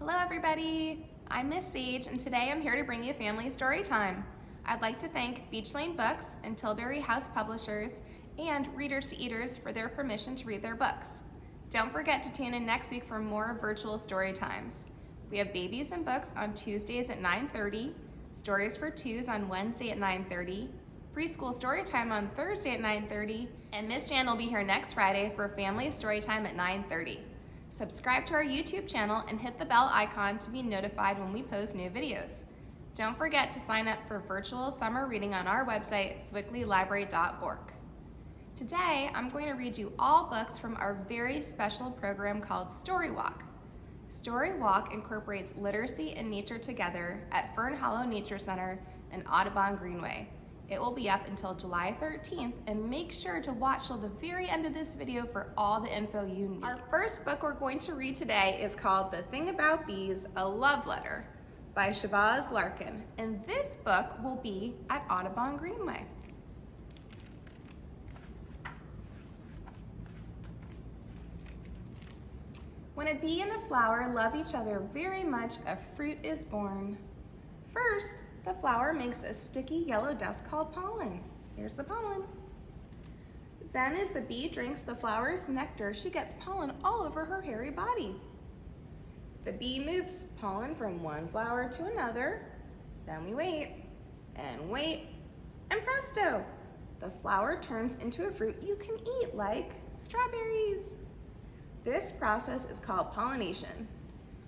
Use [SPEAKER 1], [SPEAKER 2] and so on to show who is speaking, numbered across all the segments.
[SPEAKER 1] Hello everybody, I'm Miss Sage and today I'm here to bring you family story time. I'd like to thank Beach Lane Books and Tilbury House Publishers and Readers to Eaters for their permission to read their books. Don't forget to tune in next week for more virtual story times. We have Babies and Books on Tuesdays at 9:30, Stories for Twos on Wednesday at 9:30, Preschool Story Time on Thursday at 9:30, and Miss Jan will be here next Friday for Family Story Time at 9:30. Subscribe to our YouTube channel and hit the bell icon to be notified when we post new videos. Don't forget to sign up for virtual summer reading on our website, sewickleylibrary.org. Today, I'm going to read you all books from our very special program called StoryWalk. StoryWalk incorporates literacy and nature together at Fern Hollow Nature Center in Audubon Greenway. It will be up until July 13th, and make sure to watch till the very end of this video for all the info you need. Our first book we're going to read today is called The Thing About Bees, A Love Letter by Shabazz Larkin, and this book will be at Audubon Greenway. When a bee and a flower love each other very much, a fruit is born. First, the flower makes a sticky yellow dust called pollen. Here's the pollen. Then as the bee drinks the flower's nectar, she gets pollen all over her hairy body. The bee moves pollen from one flower to another. Then we wait, and presto! The flower turns into a fruit you can eat, like strawberries. This process is called pollination.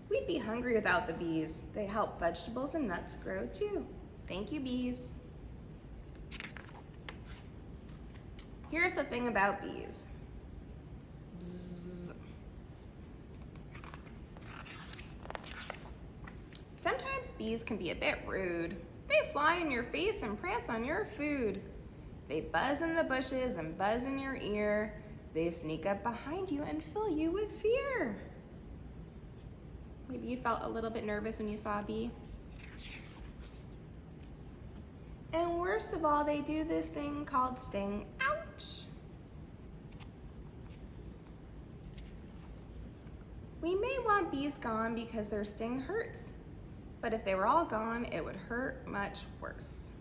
[SPEAKER 1] We'd be hungry without the bees. They help vegetables and nuts grow too. Thank you, bees. Here's the thing about bees. Bzz. Sometimes bees can be a bit rude. They fly in your face and prance on your food. They buzz in the bushes and buzz in your ear. They sneak up behind you and fill you with fear. Maybe you felt a little bit nervous when you saw a bee. And worst of all, they do this thing called sting. Ouch! We may want bees gone because their sting hurts, but if they were all gone, it would hurt much worse.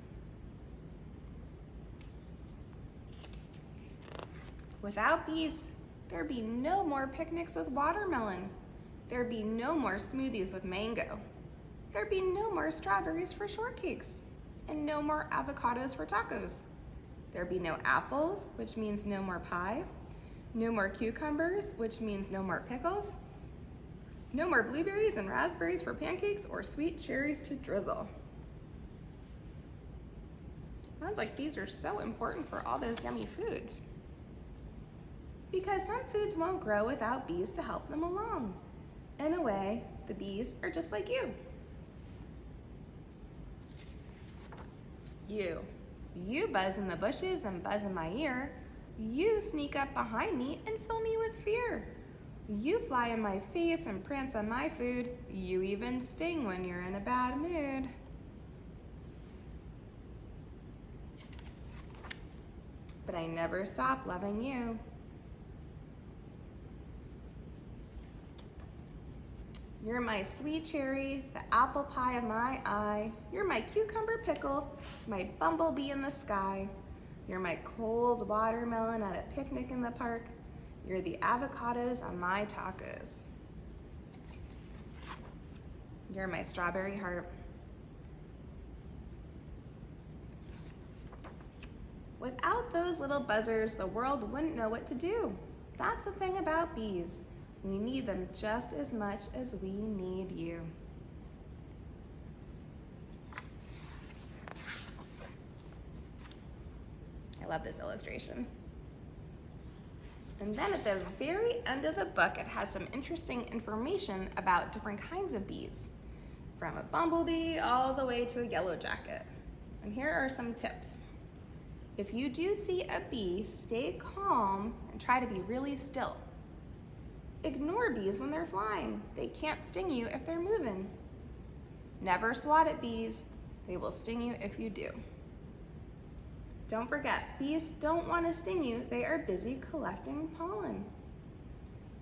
[SPEAKER 1] Without bees, there'd be no more picnics with watermelon. There'd be no more smoothies with mango. There'd be no more strawberries for shortcakes, and no more avocados for tacos. There'd be no apples, which means no more pie, no more cucumbers, which means no more pickles, no more blueberries and raspberries for pancakes or sweet cherries to drizzle. Sounds like bees are so important for all those yummy foods. Because some foods won't grow without bees to help them along. In a way, the bees are just like you. You buzz in the bushes and buzz in my ear. You sneak up behind me and fill me with fear. You fly in my face and prance on my food. You even sting when you're in a bad mood. But I never stop loving you. You're my sweet cherry, the apple pie of my eye. You're my cucumber pickle, my bumblebee in the sky. You're my cold watermelon at a picnic in the park. You're the avocados on my tacos. You're my strawberry heart. Without those little buzzers, the world wouldn't know what to do. That's the thing about bees. We need them just as much as we need you. I love this illustration. And then at the very end of the book, it has some interesting information about different kinds of bees, from a bumblebee all the way to a yellow jacket. And here are some tips. If you do see a bee, stay calm and try to be really still. Ignore bees when they're flying. They can't sting you if they're moving. Never swat at bees. They will sting you if you do. Don't forget, bees don't want to sting you. They are busy collecting pollen.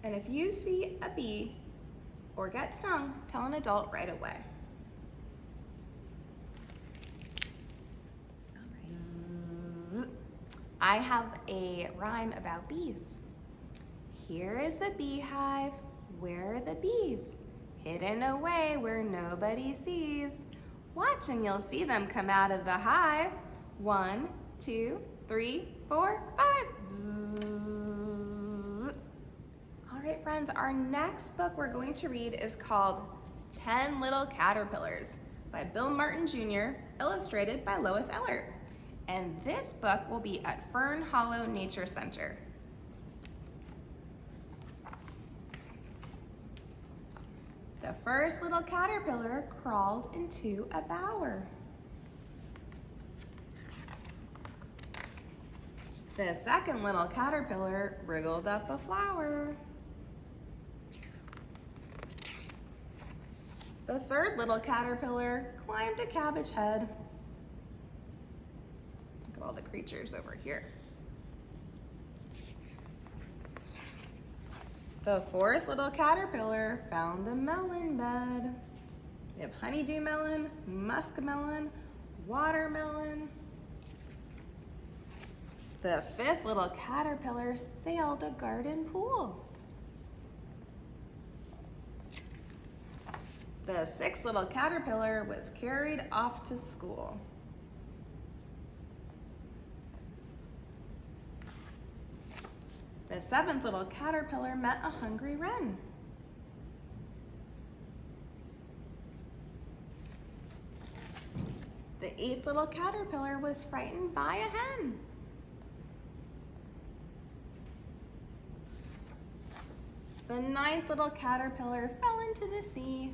[SPEAKER 1] And if you see a bee, or get stung, tell an adult right away. I have a rhyme about bees. Here is the beehive. Where are the bees? Hidden away where nobody sees. Watch and you'll see them come out of the hive. 1, 2, 3, 4, 5. Bzzz. All right, friends, our next book we're going to read is called 10 Little Caterpillars by Bill Martin Jr., illustrated by Lois Ehlert. And this book will be at Fern Hollow Nature Center. The first little caterpillar crawled into a bower. The second little caterpillar wriggled up a flower. The third little caterpillar climbed a cabbage head. Look at all the creatures over here. The fourth little caterpillar found a melon bed. We have honeydew melon, muskmelon, watermelon. The fifth little caterpillar sailed a garden pool. The sixth little caterpillar was carried off to school. The seventh little caterpillar met a hungry wren. The eighth little caterpillar was frightened by a hen. The ninth little caterpillar fell into the sea.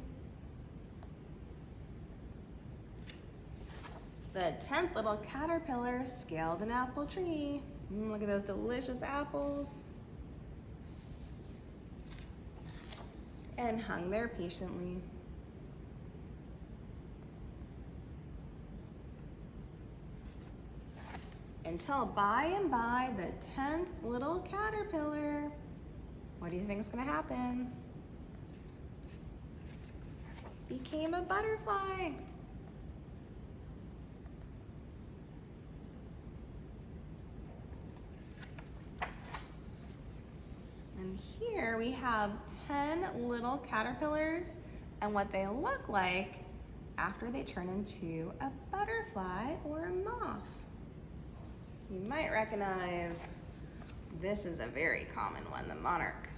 [SPEAKER 1] The 10th little caterpillar scaled an apple tree. Look at those delicious apples. And hung there patiently. Until by and by, the 10th little caterpillar, what do you think is going to happen? Became a butterfly. And here we have 10 little caterpillars and what they look like after they turn into a butterfly or a moth. You might recognize this is a very common one, the monarch.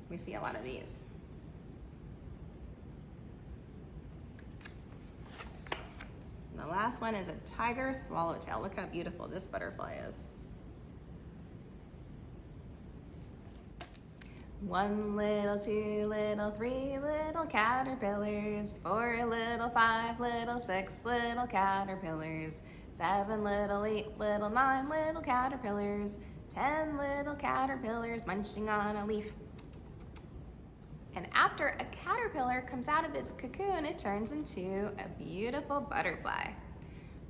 [SPEAKER 1] We see a lot of these. And the last one is a tiger swallowtail. Look how beautiful this butterfly is. 1 little, 2 little, 3 little caterpillars, 4 little, 5 little, 6 little caterpillars, 7 little, 8 little, 9 little caterpillars, 10 little caterpillars munching on a leaf. And after a caterpillar comes out of its cocoon, it turns into a beautiful butterfly.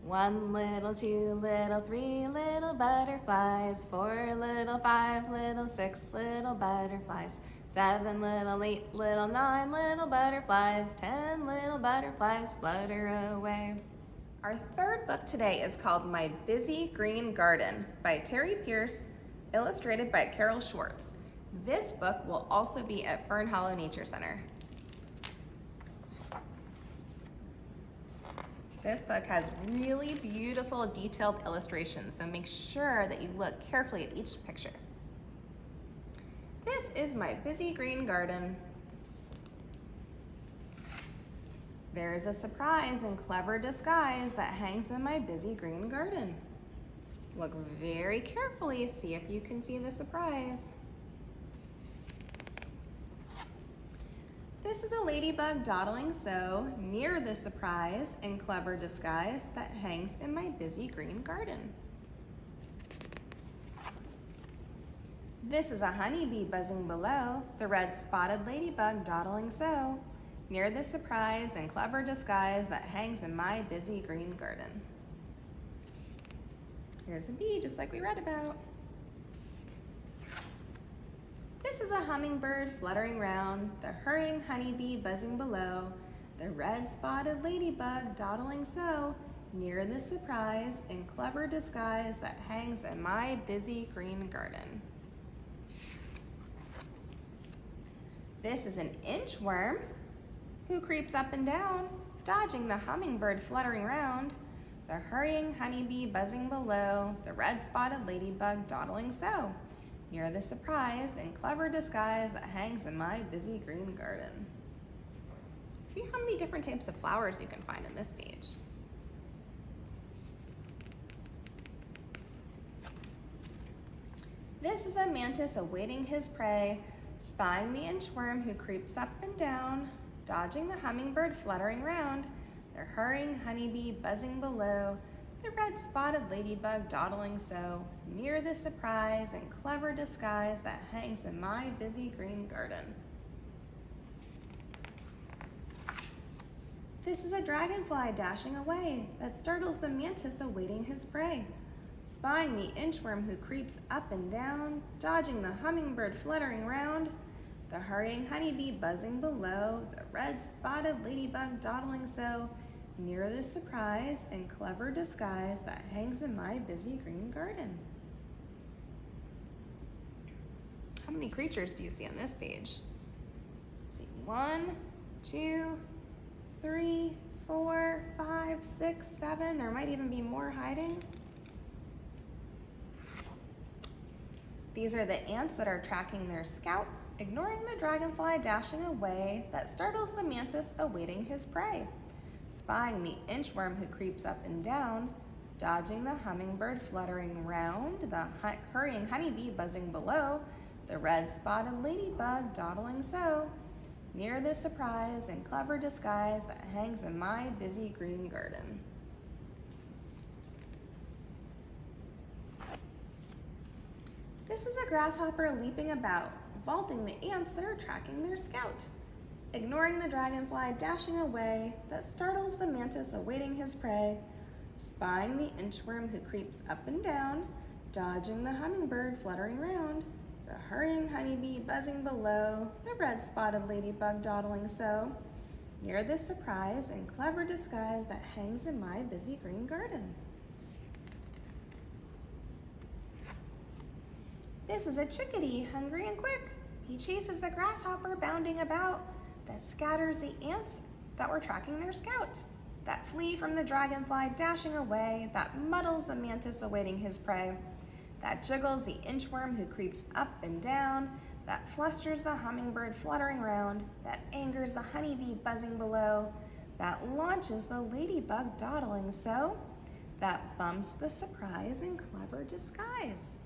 [SPEAKER 1] 1 little, 2 little, 3 little butterflies, 4 little, 5 little, 6 little butterflies, 7 little, 8 little, 9 little butterflies, 10 little butterflies flutter away. Our third book today is called My Busy Green Garden by Terry Pierce, illustrated by Carol Schwartz. This book will also be at Fern Hollow Nature Center. This book has really beautiful detailed illustrations, so make sure that you look carefully at each picture. This is my busy green garden. There's a surprise and clever disguise that hangs in my busy green garden. Look very carefully, see if you can see the surprise. This is a ladybug dawdling so near the surprise and clever disguise that hangs in my busy green garden. This is a honeybee buzzing below, the red spotted ladybug dawdling so near the surprise and clever disguise that hangs in my busy green garden. Here's a bee just like we read about. This This is a hummingbird fluttering round, the hurrying honeybee buzzing below, the red-spotted ladybug dawdling so, near the surprise and clever disguise that hangs in my busy green garden. This is an inchworm who creeps up and down, dodging the hummingbird fluttering round, the hurrying honeybee buzzing below, the red-spotted ladybug dawdling so, near the surprise and clever disguise that hangs in my busy green garden. See how many different types of flowers you can find in this page. This is a mantis awaiting his prey, spying the inchworm who creeps up and down, dodging the hummingbird fluttering round, the hurrying honeybee buzzing below, the red-spotted ladybug dawdling so, near the surprise and clever disguise that hangs in my busy green garden. This is a dragonfly dashing away that startles the mantis awaiting his prey, spying the inchworm who creeps up and down, dodging the hummingbird fluttering round, the hurrying honeybee buzzing below, the red-spotted ladybug dawdling so, near the surprise and clever disguise that hangs in my busy green garden. How many creatures do you see on this page? Let's see, 1, 2, 3, 4, 5, 6, 7. There might even be more hiding. These are the ants that are tracking their scout, ignoring the dragonfly dashing away that startles the mantis awaiting his prey, spying the inchworm who creeps up and down, dodging the hummingbird fluttering round, the hurrying honeybee buzzing below, the red-spotted ladybug dawdling so, near the surprise and clever disguise that hangs in my busy green garden. This is a grasshopper leaping about, vaulting the ants that are tracking their scout, ignoring the dragonfly dashing away that startles the mantis awaiting his prey, spying the inchworm who creeps up and down, dodging the hummingbird fluttering round, the hurrying honeybee buzzing below, the red-spotted ladybug dawdling so, near the surprise and clever disguise that hangs in my busy green garden. This is a chickadee, hungry and quick. He chases the grasshopper bounding about, that scatters the ants that were tracking their scout, that flee from the dragonfly dashing away, that muddles the mantis awaiting his prey, that jiggles the inchworm who creeps up and down, that flusters the hummingbird fluttering round, that angers the honeybee buzzing below, that launches the ladybug dawdling so, that bumps the surprise and clever disguise.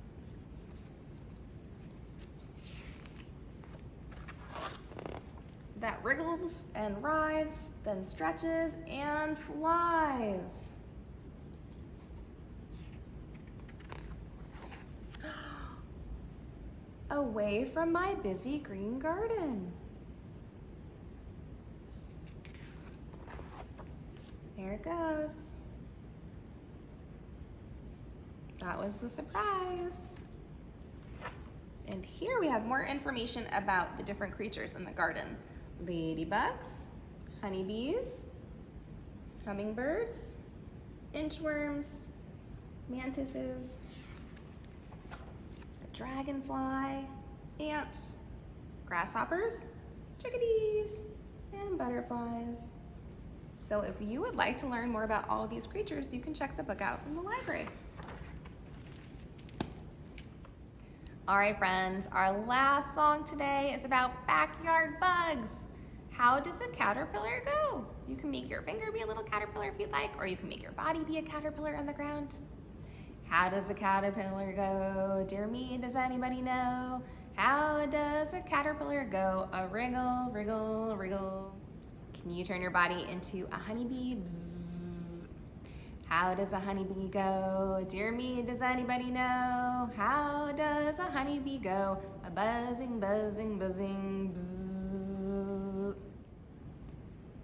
[SPEAKER 1] That wriggles and writhes, then stretches and flies. Away from my busy green garden. There it goes. That was the surprise. And here we have more information about the different creatures in the garden. Ladybugs, honeybees, hummingbirds, inchworms, mantises, a dragonfly, ants, grasshoppers, chickadees, and butterflies. So if you would like to learn more about all of these creatures, you can check the book out in the library. All right, friends, our last song today is about backyard bugs. How does a caterpillar go? You can make your finger be a little caterpillar if you'd like, or you can make your body be a caterpillar on the ground. How does a caterpillar go? Dear me, does anybody know? How does a caterpillar go? A wriggle, wriggle, wriggle. Can you turn your body into a honeybee? Bzzz. How does a honeybee go? Dear me, does anybody know? How does a honeybee go? A buzzing, buzzing, buzzing, bzzz.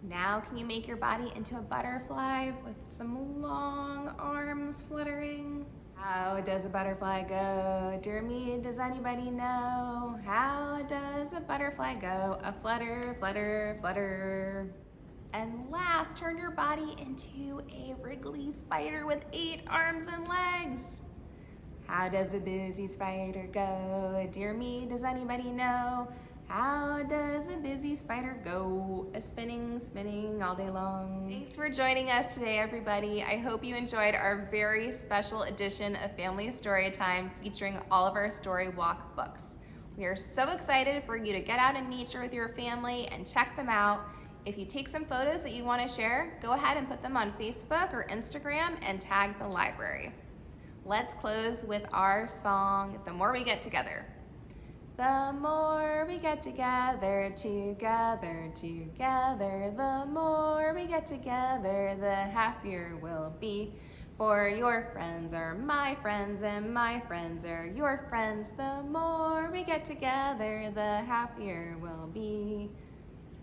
[SPEAKER 1] Now can you make your body into a butterfly with some long arms fluttering? How does a butterfly go? Dear me, does anybody know? How does a butterfly go? A flutter, flutter, flutter. And last, turn your body into a wriggly spider with 8 arms and legs. How does a busy spider go? Dear me, does anybody know? How does a busy spider go? A spinning, spinning all day long. Thanks for joining us today, everybody. I hope you enjoyed our very special edition of Family Storytime featuring all of our StoryWalk books. We are so excited for you to get out in nature with your family and check them out. If you take some photos that you want to share, go ahead and put them on Facebook or Instagram and tag the library. Let's close with our song, The More We Get Together. The more we get together, together, together, the more we get together, the happier we'll be. For your friends are my friends and my friends are your friends. The more we get together, the happier we'll be.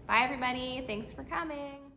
[SPEAKER 1] Bye everybody, thanks for coming.